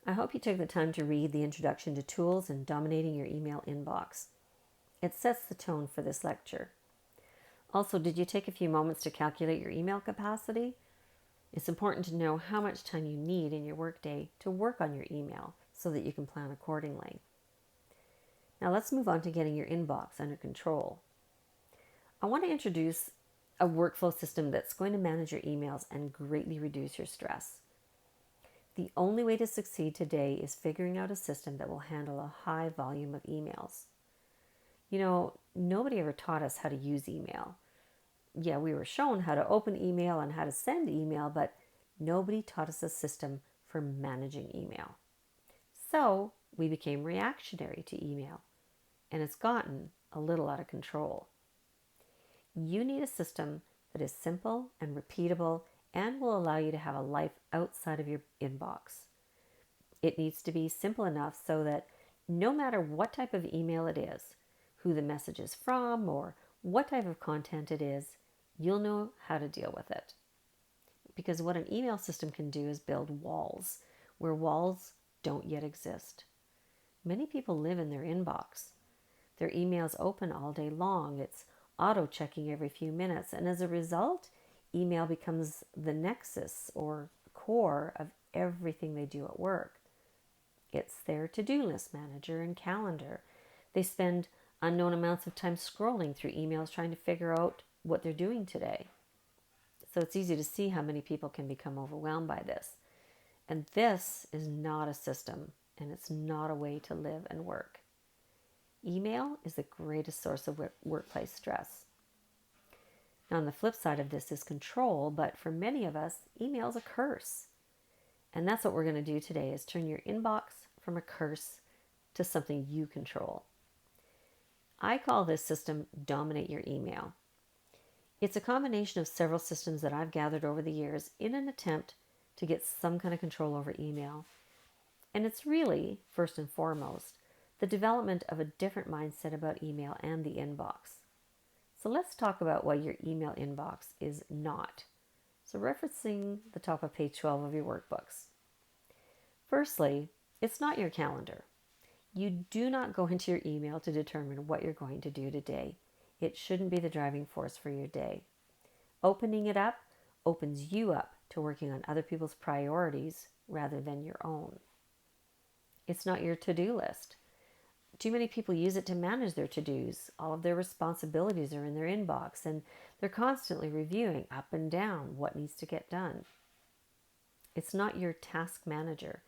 I hope you took the time to read the introduction to tools and dominating your email inbox. It sets the tone for this lecture. Also, did you take a few moments to calculate your email capacity? It's important to know how much time you need in your workday to work on your email so that you can plan accordingly. Now let's move on to getting your inbox under control. I want to introduce a workflow system that's going to manage your emails and greatly reduce your stress. The only way to succeed today is figuring out a system that will handle a high volume of emails. You know, nobody ever taught us how to use email. Yeah, we were shown how to open email and how to send email, but nobody taught us a system for managing email. So we became reactionary to email, and it's gotten a little out of control. You need a system that is simple and repeatable and will allow you to have a life outside of your inbox. It needs to be simple enough so that no matter what type of email it is, who the message is from, or what type of content it is, you'll know how to deal with it. Because what an email system can do is build walls where walls don't yet exist. Many people live in their inbox. Their emails open all day long. It's auto-checking every few minutes. And as a result, email becomes the nexus or core of everything they do at work. It's their to-do list manager and calendar. They spend unknown amounts of time scrolling through emails trying to figure out what they're doing today. So it's easy to see how many people can become overwhelmed by this. And this is not a system, and it's not a way to live and work. Email is the greatest source of workplace stress. Now, on the flip side of this is control, but for many of us, email is a curse. And that's what we're going to do today, is turn your inbox from a curse to something you control. I call this system Dominate Your Email. It's a combination of several systems that I've gathered over the years in an attempt to get some kind of control over email. And it's really, first and foremost, the development of a different mindset about email and the inbox. So let's talk about what your email inbox is not. So referencing the top of page 12 of your workbooks. Firstly, it's not your calendar. You do not go into your email to determine what you're going to do today. It shouldn't be the driving force for your day. Opening it up opens you up to working on other people's priorities rather than your own. It's not your to-do list. Too many people use it to manage their to-dos. All of their responsibilities are in their inbox, and they're constantly reviewing up and down what needs to get done. It's not your task manager.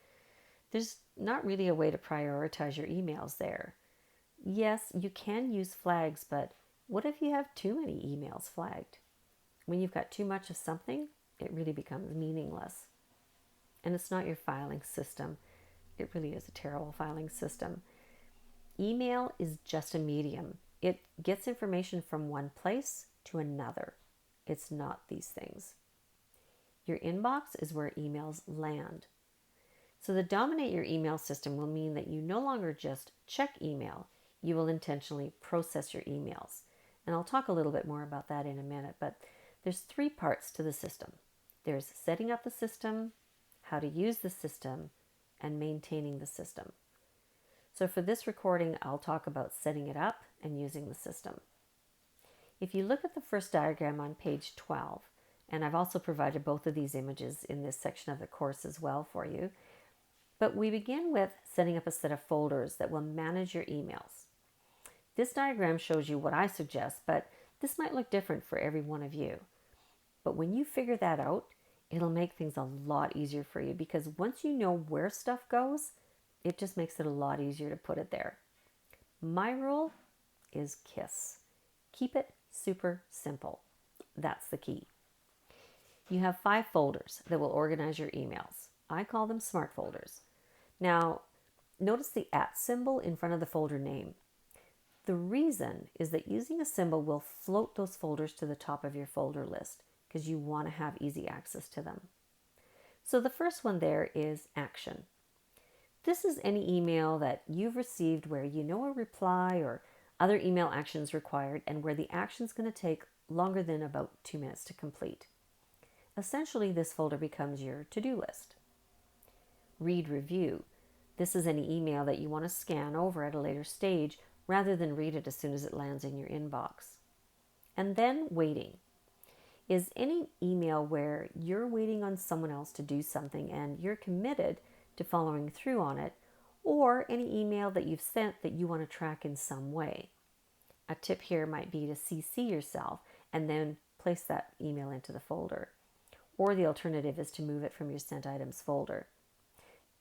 There's not really a way to prioritize your emails there. Yes, you can use flags, but what if you have too many emails flagged? When you've got too much of something, it really becomes meaningless. And it's not your filing system. It really is a terrible filing system. Email is just a medium. It gets information from one place to another. It's not these things. Your inbox is where emails land. So the Dominate Your Email system will mean that you no longer just check email, you will intentionally process your emails. And I'll talk a little bit more about that in a minute, but there's 3 parts to the system. There's setting up the system, how to use the system, and maintaining the system. So for this recording, I'll talk about setting it up and using the system. If you look at the first diagram on page 12, and I've also provided both of these images in this section of the course as well for you, but we begin with setting up a set of folders that will manage your emails. This diagram shows you what I suggest, but this might look different for every one of you. But when you figure that out, it'll make things a lot easier for you, because once you know where stuff goes, it just makes it a lot easier to put it there. My rule is KISS. Keep it super simple. That's the key. You have 5 folders that will organize your emails. I call them smart folders. Now, notice the @ symbol in front of the folder name. The reason is that using a symbol will float those folders to the top of your folder list because you want to have easy access to them. So the first one there is action. This is any email that you've received where you know a reply or other email actions required and where the action is going to take longer than about 2 minutes to complete. Essentially, this folder becomes your to-do list. Read review. This is any email that you want to scan over at a later stage rather than read it as soon as it lands in your inbox. And then waiting. Is any email where you're waiting on someone else to do something and you're committed to following through on it, or any email that you've sent that you want to track in some way. A tip here might be to CC yourself and then place that email into the folder. Or the alternative is to move it from your sent items folder.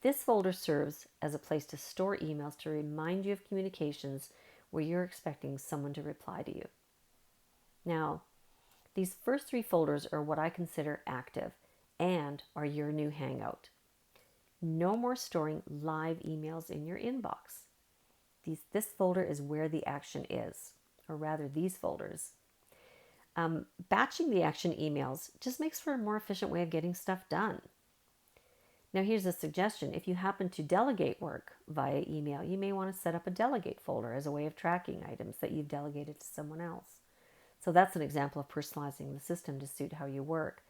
This folder serves as a place to store emails to remind you of communications where you're expecting someone to reply to you. Now, these first 3 folders are what I consider active and are your new hangout. No more storing live emails in your inbox. This folder is where the action is, or rather these folders. Batching the action emails just makes for a more efficient way of getting stuff done. Now here's a suggestion. If you happen to delegate work via email, you may want to set up a delegate folder as a way of tracking items that you've delegated to someone else. So that's an example of personalizing the system to suit how you work.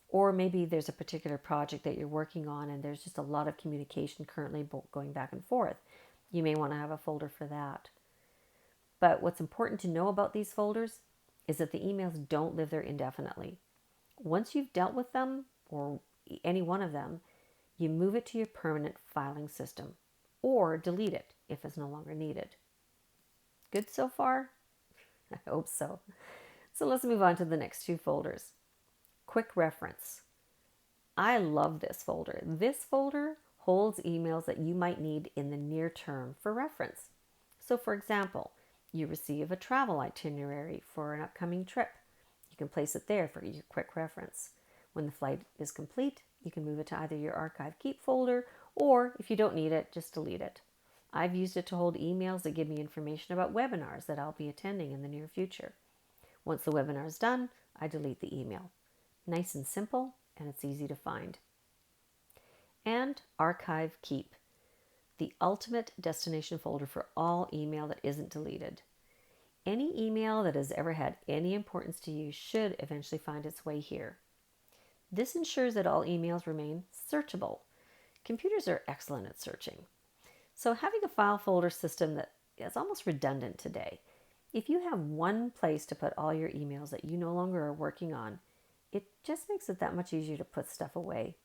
Or maybe there's a particular project that you're working on and there's just a lot of communication currently going back and forth. You may want to have a folder for that. But what's important to know about these folders is that the emails don't live there indefinitely. Once you've dealt with them, or any one of them, you move it to your permanent filing system, or delete it if it's no longer needed. Good so far? I hope so. So let's move on to the next 2 folders. Quick reference. I love this folder. This folder holds emails that you might need in the near term for reference. So for example, you receive a travel itinerary for an upcoming trip. You can place it there for your quick reference. When the flight is complete, you can move it to either your archive keep folder, or if you don't need it, just delete it. I've used it to hold emails that give me information about webinars that I'll be attending in the near future. Once the webinar is done, I delete the email. Nice and simple, and it's easy to find. And archive keep, the ultimate destination folder for all email that isn't deleted. Any email that has ever had any importance to you should eventually find its way here. This ensures that all emails remain searchable. Computers are excellent at searching. So having a file folder system that is almost redundant today. If you have one place to put all your emails that you no longer are working on, it just makes it that much easier to put stuff away.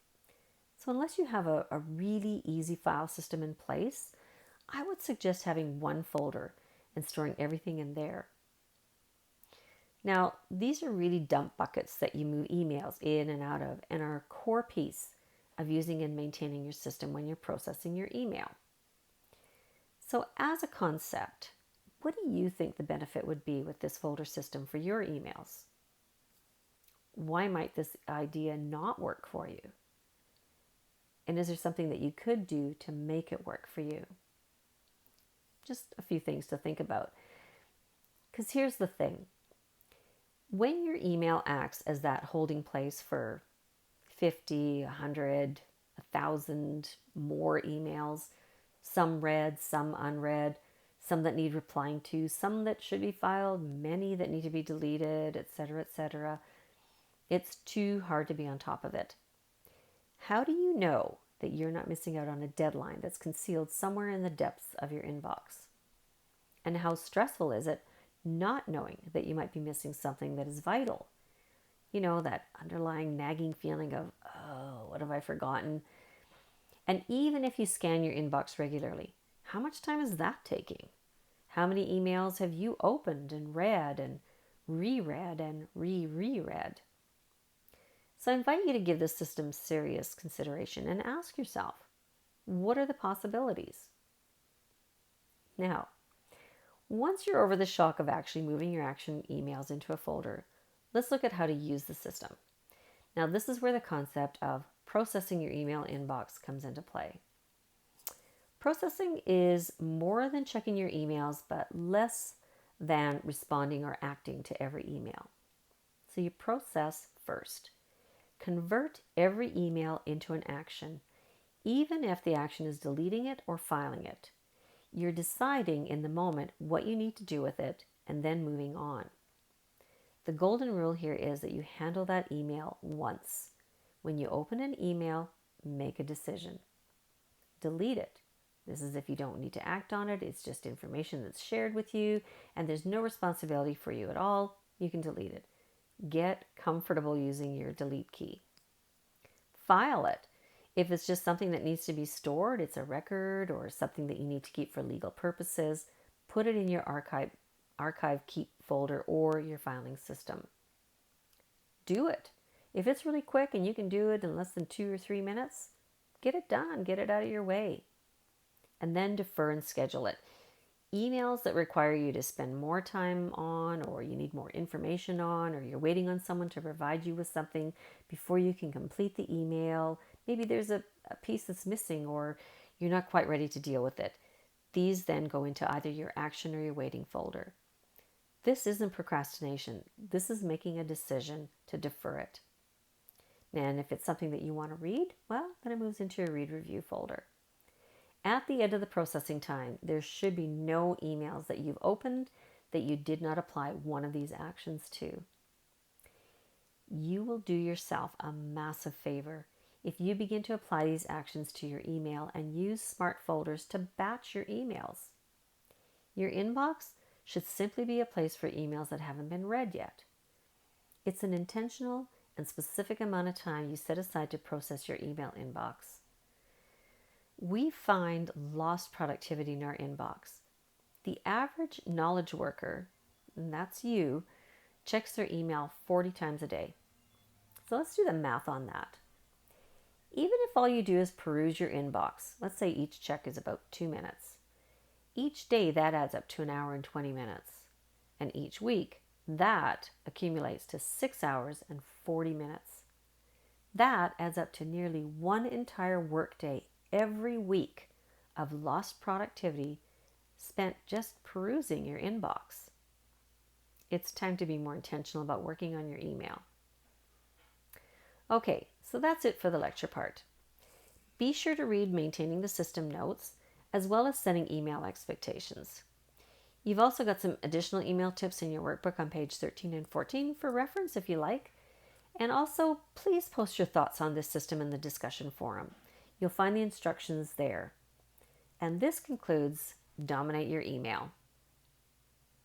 So unless you have a really easy file system in place, I would suggest having one folder and storing everything in there. Now, these are really dump buckets that you move emails in and out of and are a core piece of using and maintaining your system when you're processing your email. So as a concept, what do you think the benefit would be with this folder system for your emails? Why might this idea not work for you? And is there something that you could do to make it work for you? Just a few things to think about. Because here's the thing. When your email acts as that holding place for 50, 100, 1,000 more emails, some read, some unread, some that need replying to, some that should be filed, many that need to be deleted, etc., it's too hard to be on top of it. How do you know that you're not missing out on a deadline that's concealed somewhere in the depths of your inbox? And how stressful is it not knowing that you might be missing something that is vital? You know, that underlying nagging feeling of, oh, what have I forgotten? And even if you scan your inbox regularly, how much time is that taking? How many emails have you opened and read and reread and reread? So I invite you to give this system serious consideration and ask yourself, what are the possibilities? Now, once you're over the shock of actually moving your action emails into a folder, let's look at how to use the system. Now, this is where the concept of processing your email inbox comes into play. Processing is more than checking your emails, but less than responding or acting to every email. So you process first. Convert every email into an action, even if the action is deleting it or filing it. You're deciding in the moment what you need to do with it and then moving on. The golden rule here is that you handle that email once. When you open an email, make a decision. delete it. This is if you don't need to act on it. It's just information that's shared with you and there's no responsibility for you at all. You can delete it. Get comfortable using your delete key. File it. If it's just something that needs to be stored, it's a record or something that you need to keep for legal purposes, put it in your archive keep folder or your filing system. Do it. If it's really quick and you can do it in less than 2 or 3 minutes, get it done, get it out of your way. And then defer and schedule it. Emails that require you to spend more time on, or you need more information on, or you're waiting on someone to provide you with something before you can complete the email. Maybe there's a piece that's missing or you're not quite ready to deal with it. These then go into either your action or your waiting folder. This isn't procrastination. This is making a decision to defer it. And if it's something that you want to read, well, then it moves into your read review folder. At the end of the processing time, there should be no emails that you've opened that you did not apply one of these actions to. You will do yourself a massive favor if you begin to apply these actions to your email and use smart folders to batch your emails. Your inbox should simply be a place for emails that haven't been read yet. It's an intentional and specific amount of time you set aside to process your email inbox. We find lost productivity in our inbox. The average knowledge worker, and that's you, checks their email 40 times a day. So let's do the math on that. Even if all you do is peruse your inbox, let's say each check is about 2 minutes. Each day that adds up to 1 hour and 20 minutes. And each week that accumulates to 6 hours and 40 minutes. That adds up to nearly one entire workday every week of lost productivity spent just perusing your inbox. It's time to be more intentional about working on your email. Okay, so that's it for the lecture part. Be sure to read Maintaining the System notes, as well as setting email expectations. You've also got some additional email tips in your workbook on page 13 and 14 for reference if you like. And also, please post your thoughts on this system in the discussion forum. You'll find the instructions there. And this concludes Dominate Your Email.